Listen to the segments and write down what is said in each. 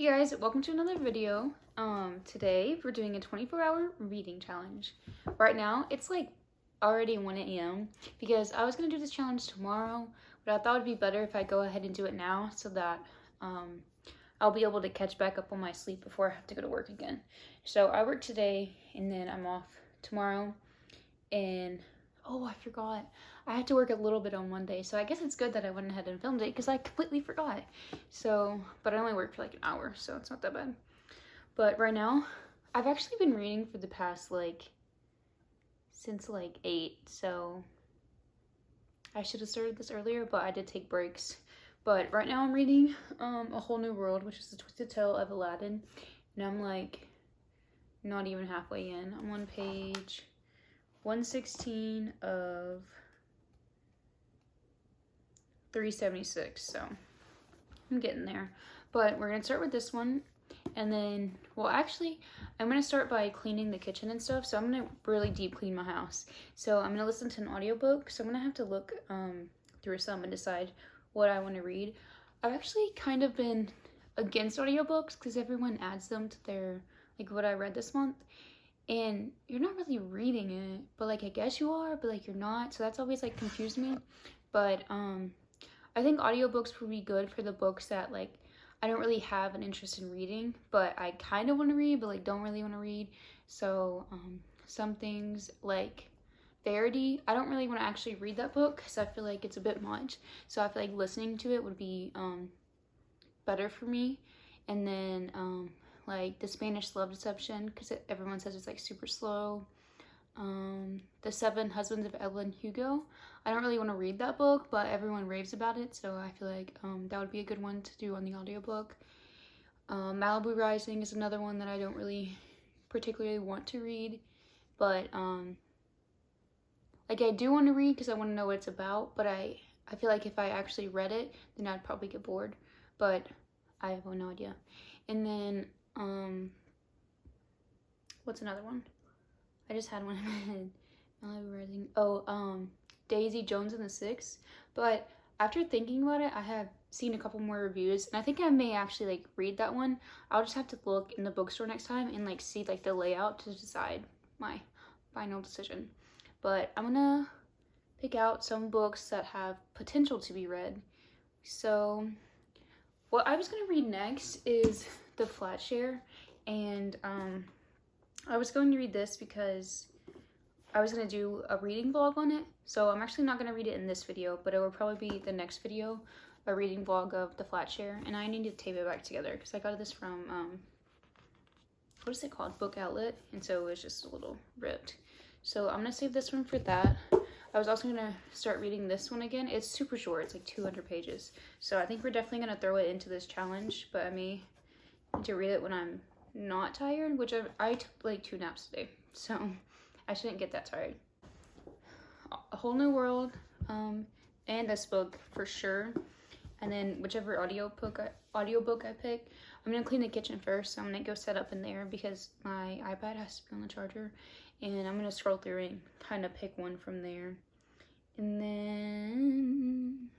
Hey guys, welcome to another video. Today we're doing a 24-hour reading challenge. Right now it's like already 1 a.m. because I was gonna do this challenge tomorrow, but I thought it'd be better if I go ahead and do it now so that I'll be able to catch back up on my sleep before I have to go to work again. So I work today and then I'm off tomorrow, and oh, I forgot. I had to work a little bit on Monday, so I guess it's good that I went ahead and filmed it because I completely forgot. So, but I only worked for like an hour, so it's not that bad. But right now, I've actually been reading for the past since 8, so I should have started this earlier, but I did take breaks. But right now I'm reading A Whole New World, which is the Twisted Tale of Aladdin, and I'm like not even halfway in. I'm on page 116 of 376, so I'm getting there. But we're gonna start with this one, and then, well, actually I'm gonna start by cleaning the kitchen and stuff. So I'm gonna really deep clean my house, so I'm gonna listen to an audiobook. So I'm gonna have to look through some and decide what I want to read. I've actually kind of been against audiobooks because everyone adds them to their what I read this month, and you're not really reading it, but I guess you are, but you're not. So that's always confused me. But I think audiobooks would be good for the books that I don't really have an interest in reading, but I kind of want to read, but don't really want to read. So some things like Verity, I don't really want to actually read that book because I feel like it's a bit much. So I feel like listening to it would be better for me. And then The Spanish Love Deception, because everyone says it's super slow. The Seven Husbands of Evelyn Hugo, I don't really want to read that book, but everyone raves about it, so I feel like that would be a good one to do on the audiobook. Malibu Rising is another one that I don't really particularly want to read, but I do want to read because I want to know what it's about, but I feel like if I actually read it, then I'd probably get bored, but I have no idea. And then what's another one? I just had one in my head. Malibu Rising. Oh, Daisy Jones and the Six. But after thinking about it, I have seen a couple more reviews, and I think I may actually read that one. I'll just have to look in the bookstore next time and see the layout to decide my final decision. But I'm gonna pick out some books that have potential to be read. So what I was gonna read next is The Flat Share, and I was going to read this because I was going to do a reading vlog on it. So I'm actually not going to read it in this video, but it will probably be the next video, a reading vlog of The Flat Share. And I need to tape it back together because I got this from, what is it called? Book Outlet. And so it's just a little ripped. So I'm going to save this one for that. I was also going to start reading this one again. It's super short. It's 200 pages. So I think we're definitely going to throw it into this challenge, but I may need to read it when I'm not tired, which I took 2 naps today, so I shouldn't get that tired. A Whole New World, and this book for sure, and then whichever audiobook I pick. I'm gonna clean the kitchen first, so I'm gonna go set up in there because my iPad has to be on the charger, and I'm gonna scroll through and kind of pick one from there. And then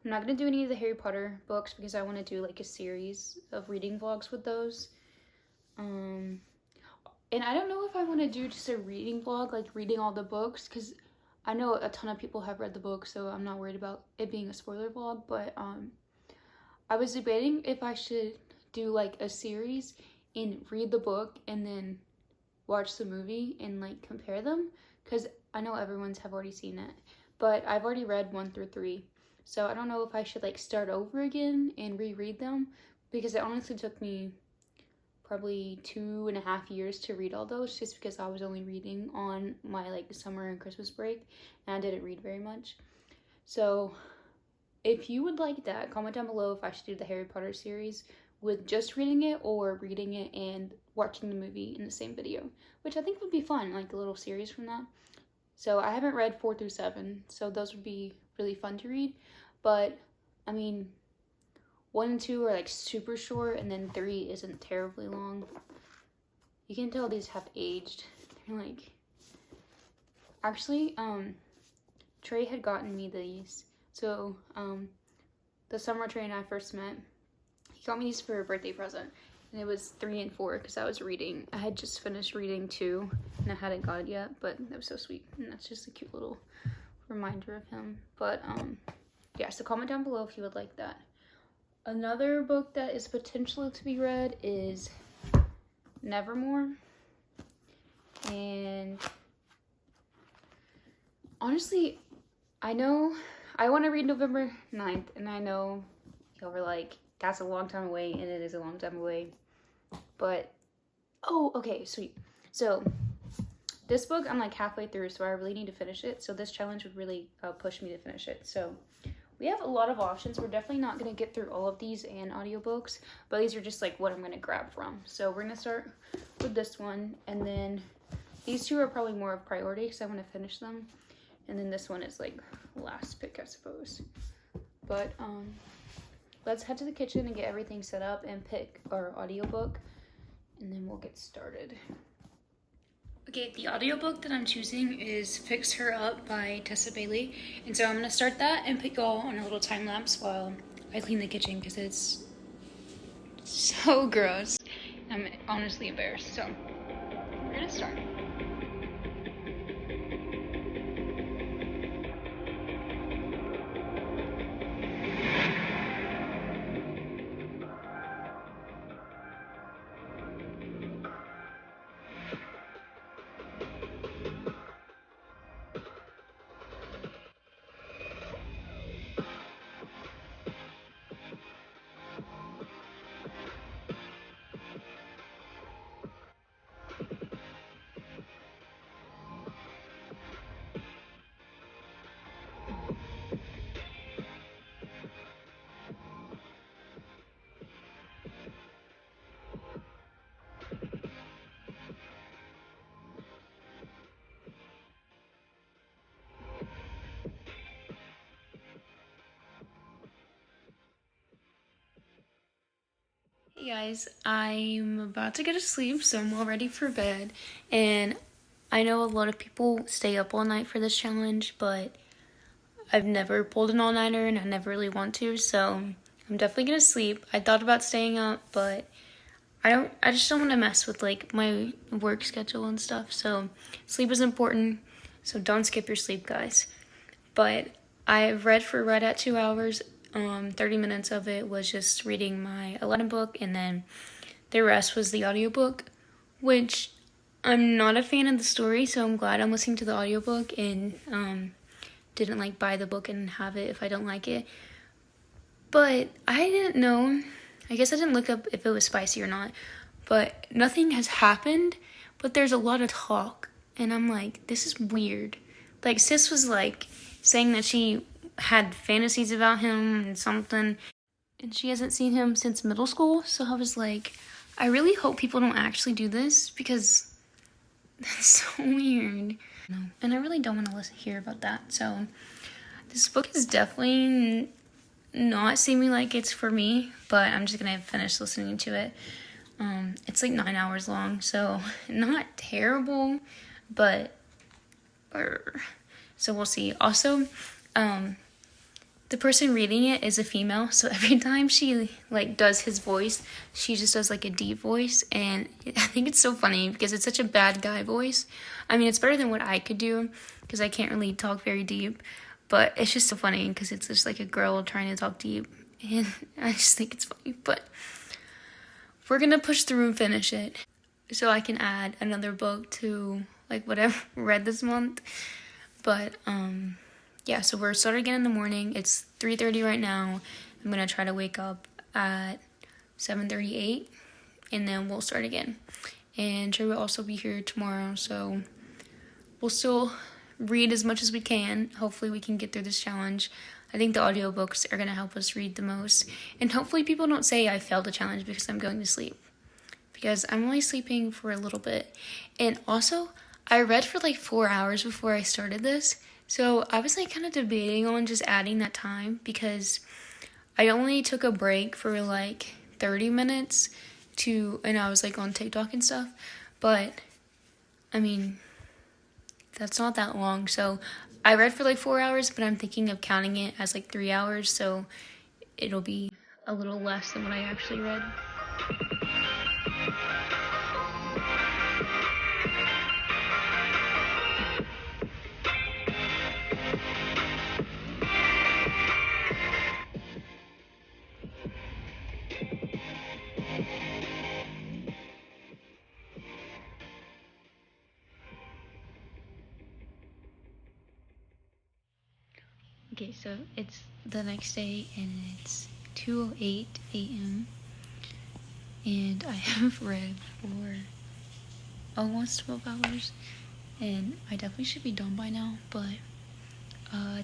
I'm not going to do any of the Harry Potter books because I want to do a series of reading vlogs with those. And I don't know if I want to do just a reading vlog, reading all the books, because I know a ton of people have read the book, so I'm not worried about it being a spoiler vlog. But I was debating if I should do a series and read the book and then watch the movie and compare them, because I know everyone's have already seen it, but I've already read 1 through 3. So I don't know if I should start over again and reread them, because it honestly took me probably 2.5 years to read all those, just because I was only reading on my summer and Christmas break, and I didn't read very much. So if you would like that, comment down below if I should do the Harry Potter series with just reading it or reading it and watching the movie in the same video, which I think would be fun, a little series from that. So I haven't read 4 through 7, so those would be really fun to read. But I mean, 1 and 2 are super short, and then 3 isn't terribly long. You can tell these have aged. They're actually, Trey had gotten me these. So the summer Trey and I first met, he got me these for a birthday present. And it was 3 and 4 because I was reading. I had just finished reading 2 and I hadn't got it yet, but that was so sweet. And that's just a cute little reminder of him. But yeah, so comment down below if you would like that. Another book that is potentially to be read is Nevermore. And honestly, I know I want to read November 9th, and I know y'all were like, that's a long time away, and it is a long time away. But, oh, okay, sweet. So, this book, I'm like halfway through, so I really need to finish it. So this challenge would really push me to finish it. So, we have a lot of options. We're definitely not going to get through all of these and audiobooks, but these are just like what I'm going to grab from. So, we're going to start with this one, and then these two are probably more of priority because I want to finish them. And then this one is like last pick, I suppose. But, let's head to the kitchen and get everything set up and pick our audiobook, and then we'll get started. Okay, the audiobook that I'm choosing is Fix Her Up by Tessa Bailey. And so I'm going to start that and put y'all on a little time lapse while I clean the kitchen because it's so gross. I'm honestly embarrassed. So we're going to start. Hey guys, I'm about to go to sleep, so I'm all ready for bed. And I know a lot of people stay up all night for this challenge, but I've never pulled an all-nighter and I never really want to, so I'm definitely gonna sleep. I thought about staying up, but I just don't want to mess with like my work schedule and stuff. So sleep is important, so don't skip your sleep, guys. But I've read for right at 2 hours. 30 minutes of it was just reading my Aladdin book, and then the rest was the audiobook, which I'm not a fan of the story, so I'm glad I'm listening to the audiobook and didn't like buy the book and have it if I don't like it. But I didn't know. I guess I didn't look up if it was spicy or not, but nothing has happened, but there's a lot of talk, and I'm like, this is weird. Like, sis was like saying that she had fantasies about him and something, and she hasn't seen him since middle school, so I was like, I really hope people don't actually do this, because that's so weird. And I really don't want to hear about that, so this book is definitely not seeming like it's for me, but I'm just gonna finish listening to it. It's like 9 hours long, so not terrible, but so we'll see. Also, the person reading it is a female, so every time she like does his voice, she just does like a deep voice, and I think it's so funny because it's such a bad guy voice. I mean, it's better than what I could do because I can't really talk very deep, but it's just so funny because it's just like a girl trying to talk deep, and I just think it's funny. But we're gonna push through and finish it so I can add another book to like what I've read this month. But yeah, so we're starting again in the morning. It's 3:30 right now. I'm gonna try to wake up at 7:38, and then we'll start again. And Trey will also be here tomorrow, so we'll still read as much as we can. Hopefully we can get through this challenge. I think the audiobooks are gonna help us read the most. And hopefully people don't say I failed the challenge because I'm going to sleep, because I'm only sleeping for a little bit. And also, I read for like 4 hours before I started this. So I was like kind of debating on just adding that time, because I only took a break for like 30 minutes and I was like on TikTok and stuff. But I mean, that's not that long. So I read for like 4 hours, but I'm thinking of counting it as like 3 hours. So it'll be a little less than what I actually read. Okay, so it's the next day and it's 2:08 a.m. and I have read for almost 12 hours and I definitely should be done by now, but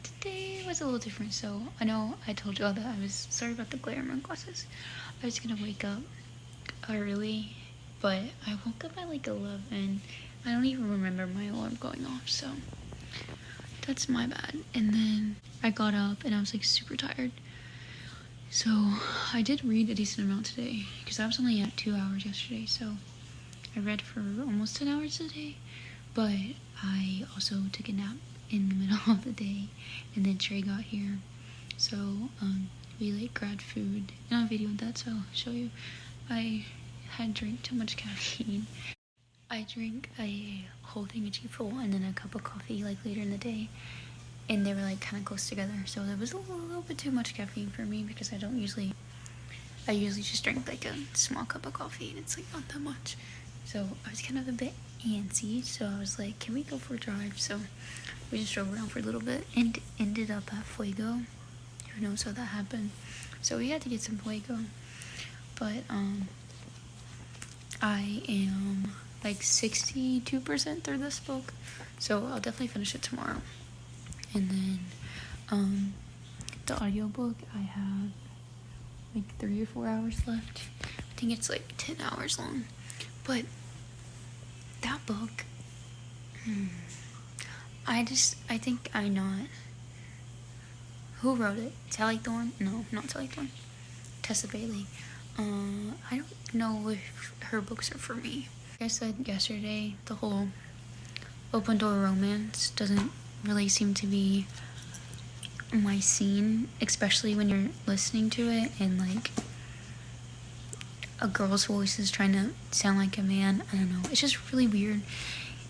today was a little different. So I know I told y'all that I was sorry about the glare in my glasses. I was gonna wake up early, but I woke up at like 11. I don't even remember my alarm going off, so that's my bad. And then I got up and I was like super tired. So I did read a decent amount today because I was only at 2 hours yesterday. So I read for almost 10 hours today, but I also took a nap in the middle of the day and then Trey got here. So we like grabbed food and I videoed that, so I'll show you. I had drank too much caffeine. I drank a whole thing of tea full and then a cup of coffee like later in the day, and they were like kind of close together, so there was a little bit too much caffeine for me because I usually just drink like a small cup of coffee and it's like not that much. So I was kind of a bit antsy, so I was like, can we go for a drive? So we just drove around for a little bit and ended up at Fuego. Who knows how that happened? So we had to get some Fuego, but I am like 62% through this book, so I'll definitely finish it tomorrow. And then the audiobook, I have like 3 or 4 hours left. I think it's like 10 hours long, but that book, I think I not. Who wrote it? Sally Thorne? No, not Sally Thorne. Tessa Bailey. I don't know if her books are for me. Like I said yesterday, the whole open door romance doesn't really seem to be my scene, especially when you're listening to it and like a girl's voice is trying to sound like a man. I don't know, it's just really weird.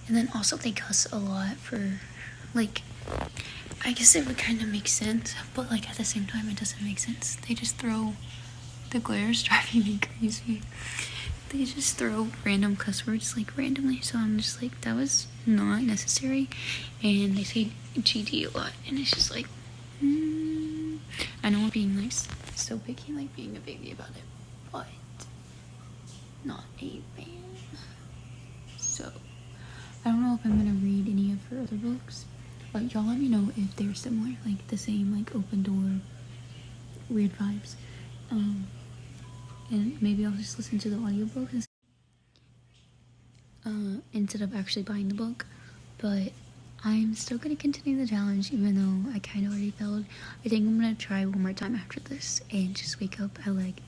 And then also they cuss a lot for, like, I guess it would kind of make sense, but like at the same time it doesn't make sense. They just throw, the glare's driving me crazy. They just throw random cuss words like randomly, so I'm just like, that was not necessary. And they say GD a lot, and it's just like, I know I'm being like so picky, like being a baby about it, but not a fan. So I don't know if I'm gonna read any of her other books, but y'all let me know if they're similar, like the same, like open door, weird vibes. And maybe I'll just listen to the audiobook instead of actually buying the book. But I'm still gonna continue the challenge even though I kind of already failed. I think I'm gonna try one more time after this and just wake up at like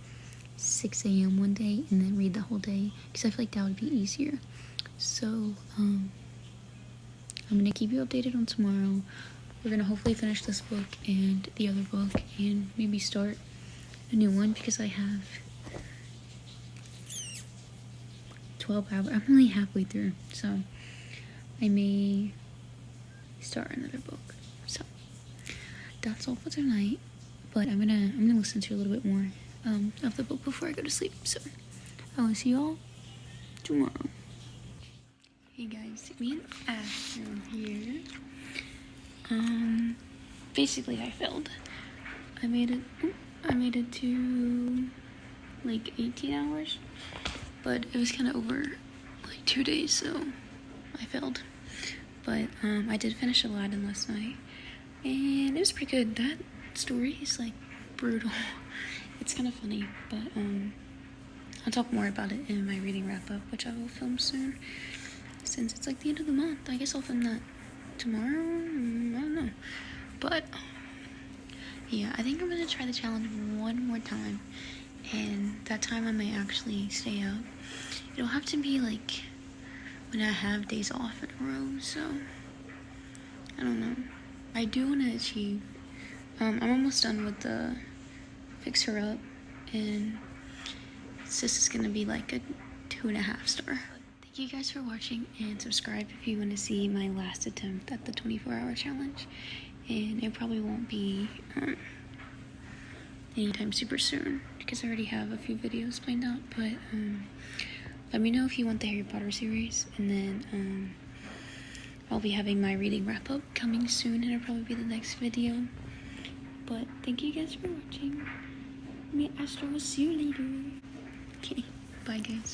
6 a.m. one day and then read the whole day, because I feel like that would be easier. So I'm gonna keep you updated on tomorrow. We're gonna hopefully finish this book and the other book and maybe start a new one, because I have 12 hours. I'm only halfway through, so I may start another book. So that's all for tonight, but I'm gonna listen to a little bit more of the book before I go to sleep. So I will see y'all tomorrow. Hey guys, me and Ashton here. Basically I failed. I made it to like 18 hours, but it was kind of over like 2 days, so I failed. But I did finish Aladdin last night, and it was pretty good. That story is like brutal. It's kind of funny, but I'll talk more about it in my reading wrap up, which I will film soon, since it's like the end of the month. I guess I'll film that tomorrow. I don't know, but yeah, I think I'm gonna try the challenge one more time, and that time I may actually stay up. It'll have to be like when I have days off in a row, so I don't know. I do want to achieve, I'm almost done with the Fix Her Up and this is gonna be like a 2.5 star. Thank you guys for watching, and subscribe if you want to see my last attempt at the 24-hour challenge. And it probably won't be anytime super soon because I already have a few videos planned out, but let me know if you want the Harry Potter series, and then I'll be having my reading wrap up coming soon, and it'll probably be the next video. But thank you guys for watching. Me Astro will see you later. Okay, bye guys.